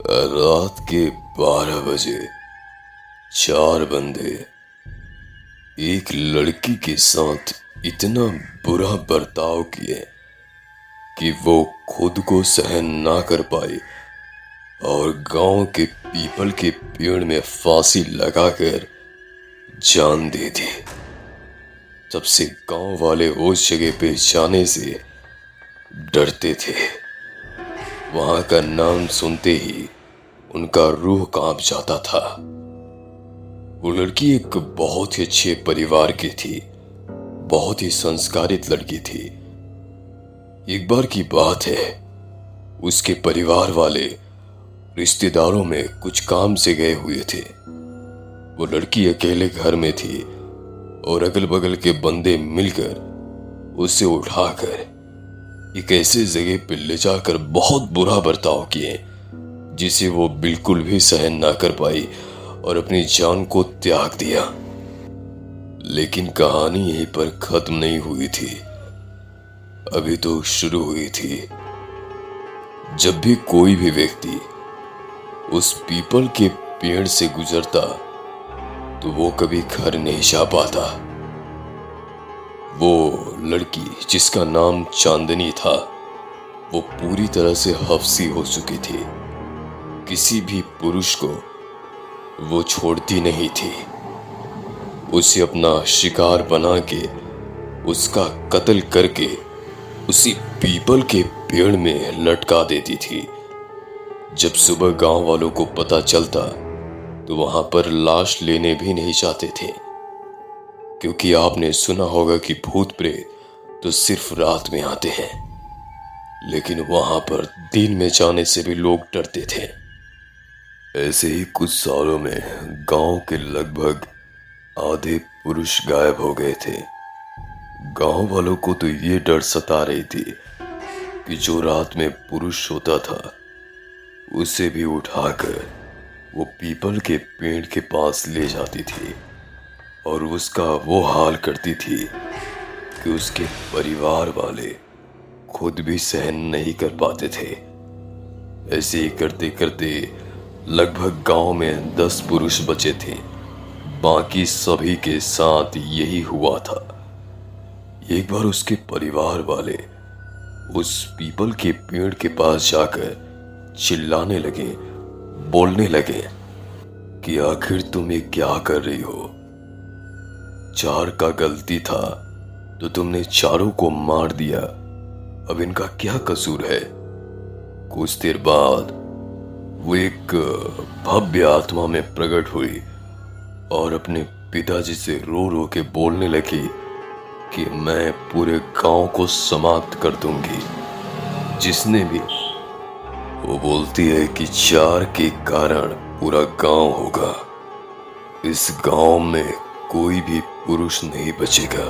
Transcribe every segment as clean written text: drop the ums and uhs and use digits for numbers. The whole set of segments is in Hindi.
रात के 12 बजे 4 बंदे एक लड़की के साथ इतना बुरा बर्ताव किए कि वो खुद को सहन ना कर पाई और गांव के पीपल के पेड़ में फांसी लगाकर जान दे दी। तब से गांव वाले उस जगह पे जाने से डरते थे। वहां का नाम सुनते ही उनका रूह कांप जाता था। वो लड़की एक बहुत ही अच्छे परिवार की थी, बहुत ही संस्कारित लड़की थी। एक बार की बात है, उसके परिवार वाले रिश्तेदारों में कुछ काम से गए हुए थे। वो लड़की अकेले घर में थी और अगल बगल के बंदे मिलकर उसे उठाकर एक ऐसे जगह पर ले जाकर बहुत बुरा बर्ताव किए जिसे वो बिल्कुल भी सहन ना कर पाई और अपनी जान को त्याग दिया। लेकिन कहानी यहीं पर खत्म नहीं हुई थी, अभी तो शुरू हुई थी। जब भी कोई भी व्यक्ति उस पीपल के पेड़ से गुजरता तो वो कभी घर नहीं जा पाता। वो लड़की जिसका नाम चांदनी था, वो पूरी तरह से हफ्सी हो चुकी थी। किसी भी पुरुष को वो छोड़ती नहीं थी। उसे अपना शिकार बना के उसका कत्ल करके उसी पीपल के पेड़ में लटका देती थी। जब सुबह गांव वालों को पता चलता तो वहां पर लाश लेने भी नहीं जाते थे, क्योंकि आपने सुना होगा कि भूत प्रेत तो सिर्फ रात में आते हैं, लेकिन वहां पर दिन में जाने से भी लोग डरते थे। ऐसे ही कुछ सालों में गांव के लगभग आधे पुरुष गायब हो गए थे। गांव वालों को तो ये डर सता रही थी कि जो रात में पुरुष सोता था उसे भी उठाकर वो पीपल के पेड़ के पास ले जाती थी और उसका वो हाल करती थी कि उसके परिवार वाले खुद भी सहन नहीं कर पाते थे। ऐसे ही करते करते लगभग गांव में 10 पुरुष बचे थे। बाकी सभी के साथ यही हुआ था। एक बार उसके परिवार वाले उस पीपल के पेड़ के पास जाकर चिल्लाने लगे, बोलने लगे कि आखिर तुम ये क्या कर रही हो? 4 का गलती था तो तुमने चारों को मार दिया, अब इनका क्या कसूर है? कुछ देर बाद वो एक भव्य आत्मा में प्रकट हुई और अपने पिताजी से रो रो के बोलने लगी कि मैं पूरे गांव को समाप्त कर दूंगी, जिसने भी। वो बोलती है कि 4 के कारण पूरा गांव होगा। इस गांव में कोई भी पुरुष नहीं बचेगा।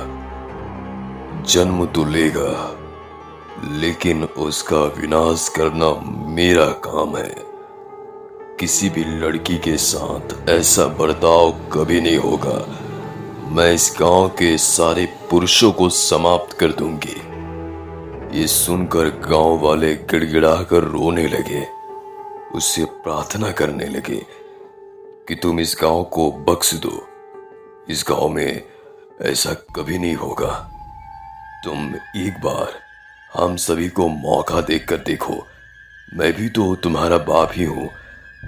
जन्म तो लेगा, लेकिन उसका विनाश करना मेरा काम है। किसी भी लड़की के साथ ऐसा बर्ताव कभी नहीं होगा। मैं इस गांव के सारे पुरुषों को समाप्त कर दूंगी। ये सुनकर गांव वाले गिड़गिड़ाकर रोने लगे, उससे प्रार्थना करने लगे कि तुम इस गांव को बख्श दो। इस गांव में ऐसा कभी नहीं होगा। तुम एक बार हम सभी को मौका देकर देखो। मैं भी तो तुम्हारा बाप ही हूं,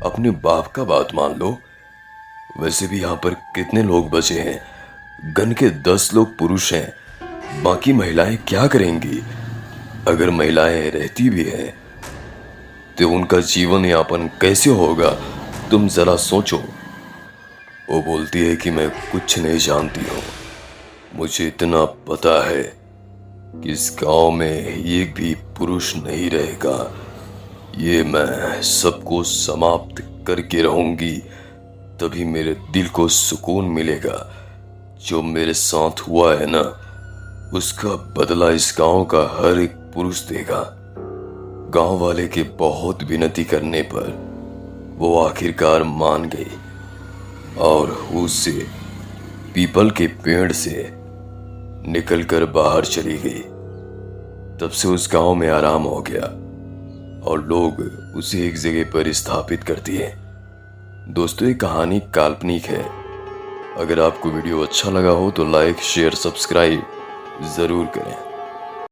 अपने बाप का बात मान लो। वैसे भी यहाँ पर कितने लोग बचे हैं? गन के 10 लोग पुरुष हैं, बाकी महिलाएं क्या करेंगी? अगर महिलाएं रहती भी हैं तो उनका जीवन यापन कैसे होगा? तुम जरा सोचो। वो बोलती है कि मैं कुछ नहीं जानती हूँ, मुझे इतना पता है कि इस गांव में एक भी पुरुष नहीं रहेगा। ये मैं सबको समाप्त करके रहूंगी, तभी मेरे दिल को सुकून मिलेगा। जो मेरे साथ हुआ है ना, उसका बदला इस गांव का हर एक पुरुष देगा। गांव वाले के बहुत विनती करने पर वो आखिरकार मान गई और उससे पीपल के पेड़ से निकलकर बाहर चली गई। तब से उस गांव में आराम हो गया और लोग उसे एक जगह पर स्थापित करती है। दोस्तों, ये कहानी काल्पनिक है। अगर आपको वीडियो अच्छा लगा हो तो लाइक, शेयर, सब्सक्राइब जरूर करें।